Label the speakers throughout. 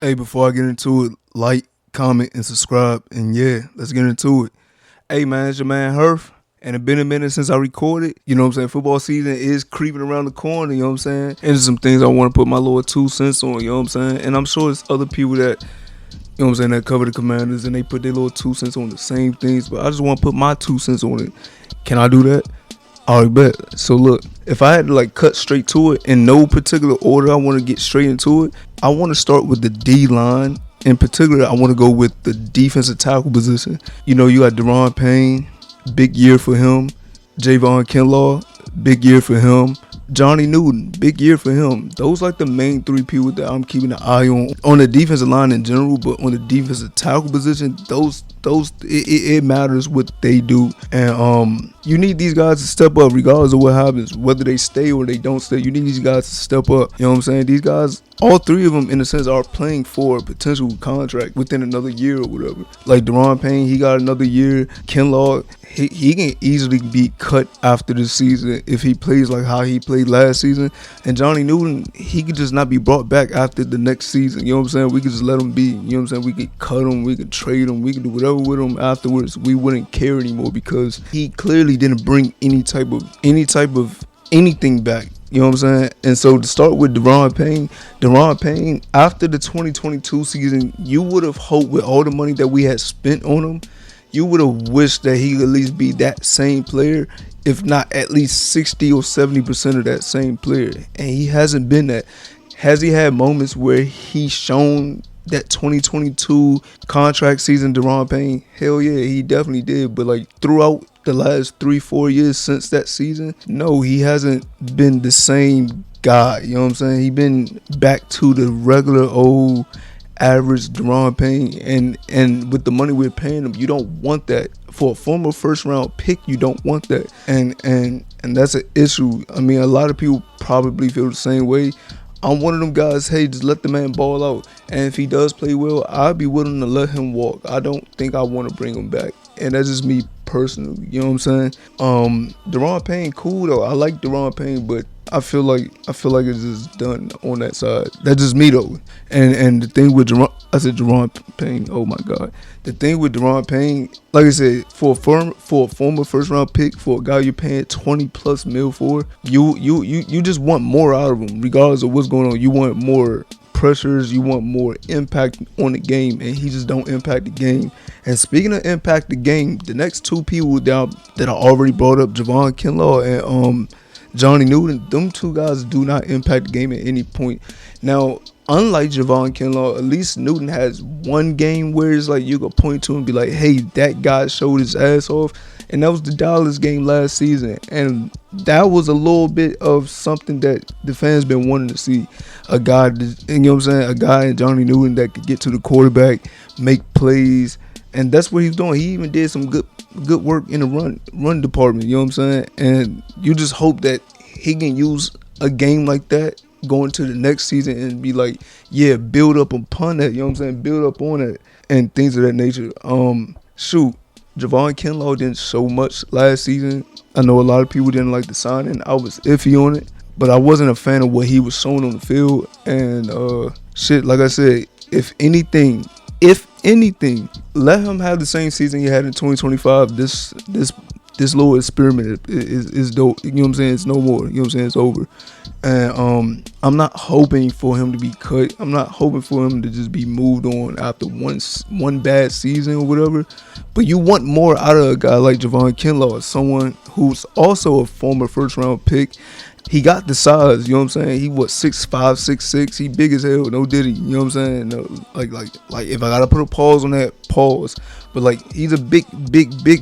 Speaker 1: Hey, before I get into it, like, comment, and subscribe. And yeah, let's get into it. Hey, man, it's your man Herf. And it's been a minute since I recorded. You know what I'm saying? Football season is creeping around the corner, you know what I'm saying? And there's some things I want to put my little 2 cents on, you know what I'm saying? And I'm sure there's other people that, you know what I'm saying, that cover the Commanders and they put their little 2 cents on the same things. But I just want to put my 2 cents on it. Can I do that? Alright, bet. So look, if I had to cut straight to it in no particular order, I want to get straight into it. I want to start with the D line. In particular, I want to go with the defensive tackle position. You know, you got Deron Payne, big year for him. Javon Kinlaw, big year for him. Johnny Newton, big year for him. Those the main three people that I'm keeping an eye on the defensive line in general, but on the defensive tackle position, those it matters what they do, and you need these guys to step up regardless of what happens, whether they stay or they don't stay. You need these guys to step up. You know what I'm saying? These guys, all three of them, in a sense, are playing for a potential contract within another year or whatever. Like Deron Payne, he got another year. Kinlaw, he can easily be cut after the season if he plays like how he played last season. And Johnny Newton, he could just not be brought back after the next season. You know what I'm saying? We could just let him be. You know what I'm saying? We could cut him, we could trade him, we could do whatever with him afterwards. We wouldn't care anymore because he clearly didn't bring any type of anything back. You know what I'm saying? And so to start with Deron Payne, after the 2022 season, you would have hoped with all the money that we had spent on him, you would have wished that he could at least be that same player, if not at least 60 or 70% of that same player. And he hasn't been that. Has he had moments where he's shown that 2022 contract season, Deron Payne? Hell yeah, he definitely did. But throughout the last 3-4 years since that season, no, he hasn't been the same guy. You know what I'm saying? He been back to the regular old average Deron Payne, and with the money we're paying him, you don't want that for a former first round pick. You don't want that, and that's an issue. I mean, a lot of people probably feel the same way. I'm one of them guys, hey, just let the man ball out. And if he does play well, I'll be willing to let him walk. I don't think I want to bring him back. And that's just me personally. You know what I'm saying? Deron Payne, cool though. I like Deron Payne, but I feel like it's just done on that side. That's just me though. And the thing with Deron Payne, oh my God. The thing with Deron Payne, like I said, for a former first round pick, for a guy you're paying 20 plus mil for, you just want more out of him, regardless of what's going on. You want more pressures, you want more impact on the game, and he just don't impact the game. And speaking of impact the game, the next two people that I already brought up, Javon Kinlaw and Johnny Newton, them two guys do not impact the game at any point. Now, unlike Javon Kinlaw, at least Newton has one game where it's you could point to and be like, hey, that guy showed his ass off. And that was the Dallas game last season. And that was a little bit of something that the fans been wanting to see. A guy, you know what I'm saying? A guy in Johnny Newton that could get to the quarterback, make plays. And that's what he's doing. He even did some good work in the run department. You know what I'm saying? And you just hope that he can use a game like that going to the next season and be like, yeah, build up upon that. You know what I'm saying? Build up on it and things of that nature. Javon Kinlaw didn't show much last season. I know a lot of people didn't like the signing. I was iffy on it, but I wasn't a fan of what he was showing on the field. And like I said, if anything, let him have the same season he had in 2025. This little experiment is dope. You know what I'm saying? It's no more. You know what I'm saying? It's over. And I'm not hoping for him to be cut. I'm not hoping for him to just be moved on after one bad season or whatever. But you want more out of a guy like Javon Kinlaw, someone who's also a former first round pick. He got the size, you know what I'm saying? He was 6'5", 6'6". He big as hell, no diddy, you know what I'm saying? No, like if I gotta put a pause on that, pause. But he's a big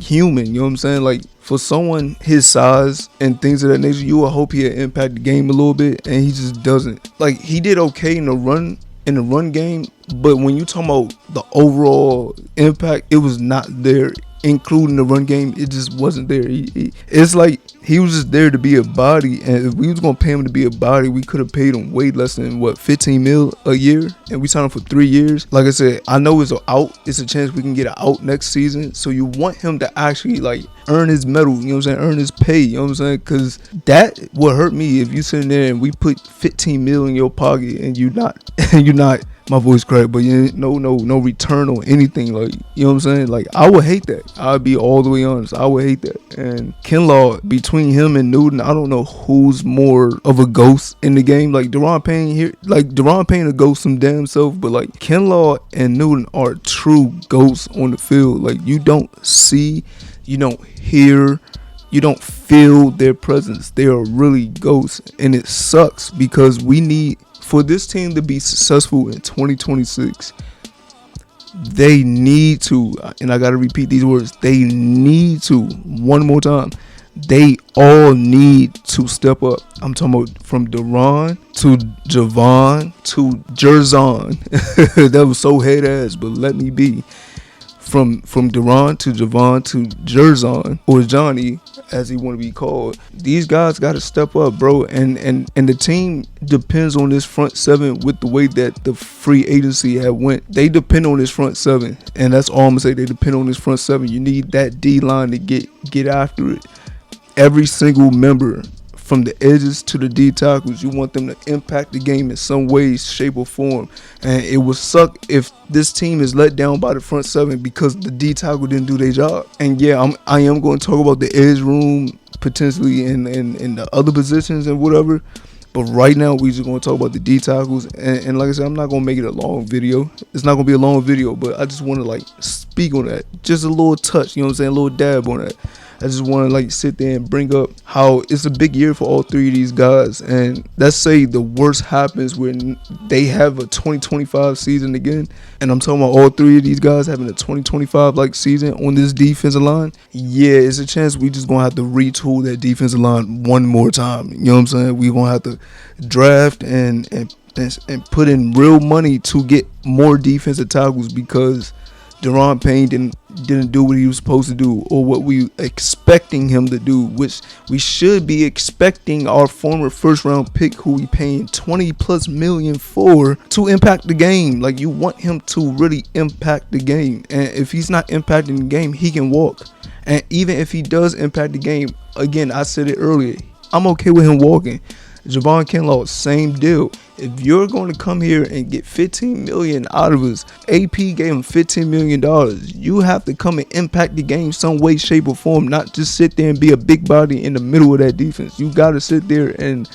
Speaker 1: human, you know what I'm saying? For someone his size and things of that nature, you would hope he'd impact the game a little bit, and he just doesn't. He did okay in the run game, but when you talking about the overall impact, it was not there. Including the run game, it just wasn't there. It's like he was just there to be a body, and if we was gonna pay him to be a body, we could have paid him way less than 15 mil a year, and we signed him for 3 years. Like I said, I know it's a chance we can get an out next season, so you want him to actually earn his medal, you know what I'm saying, earn his pay, you know what I'm saying, because that would hurt me if you sitting there and we put 15 mil in your pocket and you're not My voice cracked, but yeah, no return on anything. Like, you know what I'm saying? Like, I would hate that. I'd be all the way honest. I would hate that. And Kinlaw, between him and Newton, I don't know who's more of a ghost in the game. Like, Deron Payne a ghost some damn self, but like Kinlaw and Newton are true ghosts on the field. Like, you don't see, you don't hear, you don't feel their presence. They are really ghosts, and it sucks because we need, for this team to be successful in 2026, they need to, and I got to repeat these words, they need to, one more time, they all need to step up. I'm talking about from Deron to Javon to Jerzon. That was so head ass, but let me be. From Deron to Javon to Jerzon, or Johnny, as he want to be called. These guys got to step up, bro. And the team depends on this front seven with the way that the free agency had went. They depend on this front seven, and that's all I'm gonna say. They depend on this front seven. You need that D line to get after it. Every single member, from the edges to the D tackles, you want them to impact the game in some way, shape, or form. And it would suck if this team is let down by the front seven because the D tackle didn't do their job. And yeah, I am going to talk about the edge room potentially in the other positions and whatever. But right now, we just going to talk about the D tackles. And like I said, I'm not going to make it a long video. It's not going to be a long video, but I just want to like speak on that. Just a little touch, you know what I'm saying? A little dab on that. I just want to like sit there and bring up how it's a big year for all three of these guys. And let's say the worst happens when they have a 2025 season again. And I'm talking about all three of these guys having a 2025 like season on this defensive line. Yeah, it's a chance we just going to have to retool that defensive line one more time. You know what I'm saying? We're going to have to draft and put in real money to get more defensive tackles because Deron Payne didn't do what he was supposed to do or what we expecting him to do, which we should be expecting our former first round pick who we paying $20+ million for to impact the game. Like, you want him to really impact the game, and if he's not impacting the game, he can walk. And even if he does impact the game, again, I said it earlier, I'm okay with him walking. Javon Kinlaw, same deal. If you're going to come here and get $15 million out of us, AP gave him $15 million. You have to come and impact the game some way, shape, or form, not just sit there and be a big body in the middle of that defense. You got to sit there and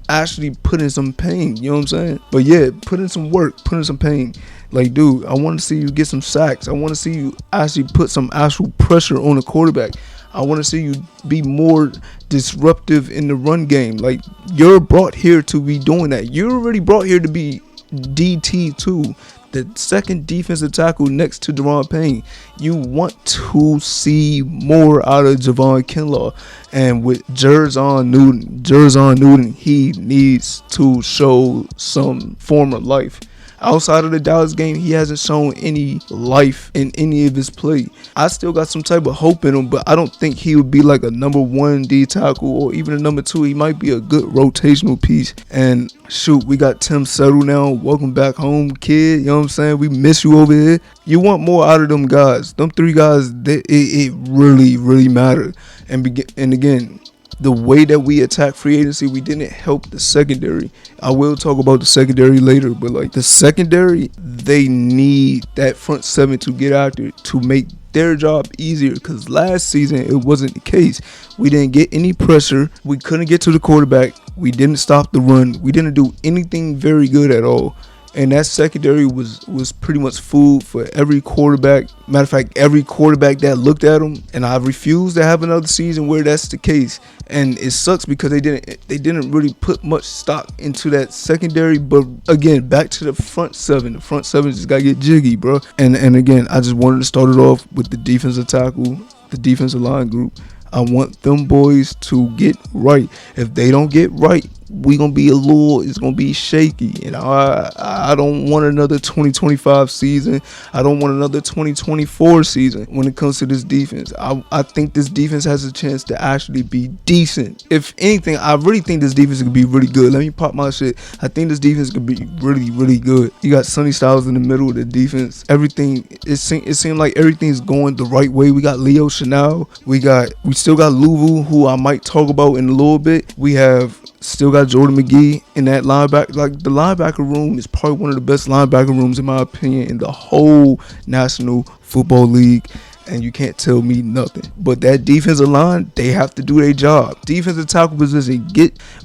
Speaker 1: actually put in some pain. You know what I'm saying? But yeah, put in some work, put in some pain. Like, dude, I want to see you get some sacks. I want to see you actually put some actual pressure on the quarterback. I want to see you be more disruptive in the run game. Like, you're brought here to be doing that. You're already brought here to be DT2, the second defensive tackle next to Deron Payne. You want to see more out of Javon Kinlaw. And with Jerzon Newton, he needs to show some form of life. Outside of the Dallas game, he hasn't shown any life in any of his play. I still got some type of hope in him, but I don't think he would be like a number one D tackle or even a number two. He might be a good rotational piece. And shoot, we got Tim Settle now. Welcome back home, kid. You know what I'm saying? We miss you over here. You want more out of them guys. Them three guys, it really, really mattered. And again, the way that we attack free agency, we didn't help the secondary. I will talk about the secondary later, but like the secondary, they need that front seven to get after it to make their job easier, because last season it wasn't the case. We didn't get any pressure. We couldn't get to the quarterback. We didn't stop the run. We didn't do anything very good at all. And that secondary was pretty much food for every quarterback. Matter of fact, every quarterback that looked at them. And I refuse to have another season where that's the case. And it sucks because they didn't really put much stock into that secondary. But again, back to the front seven. The front seven just gotta get jiggy, bro. And again, I just wanted to start it off with the defensive tackle, the defensive line group. I want them boys to get right. If they don't get right, it's gonna be shaky. And I don't want another 2025 season. I don't want another 2024 season when it comes to this defense. I think this defense has a chance to actually be decent. If anything, I really think this defense could be really good. Let me pop my shit. I think this defense could be really, really good. You got Sonny Styles in the middle of the defense. Everything, it seemed like everything's going the right way. We got Leo Chanel. We still got Luvu, who I might talk about in a little bit. We have Still got Jordan McGee in that linebacker. Like, the linebacker room is probably one of the best linebacker rooms, in my opinion, in the whole National Football League. And you can't tell me nothing. But that defensive line, they have to do their job. Defensive tackle position,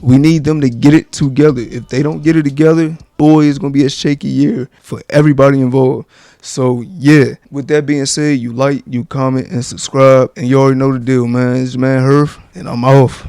Speaker 1: we need them to get it together. If they don't get it together, boy, it's going to be a shaky year for everybody involved. So, yeah, with that being said, you like, you comment, and subscribe. And you already know the deal, man. It's your man, Herf, and I'm off.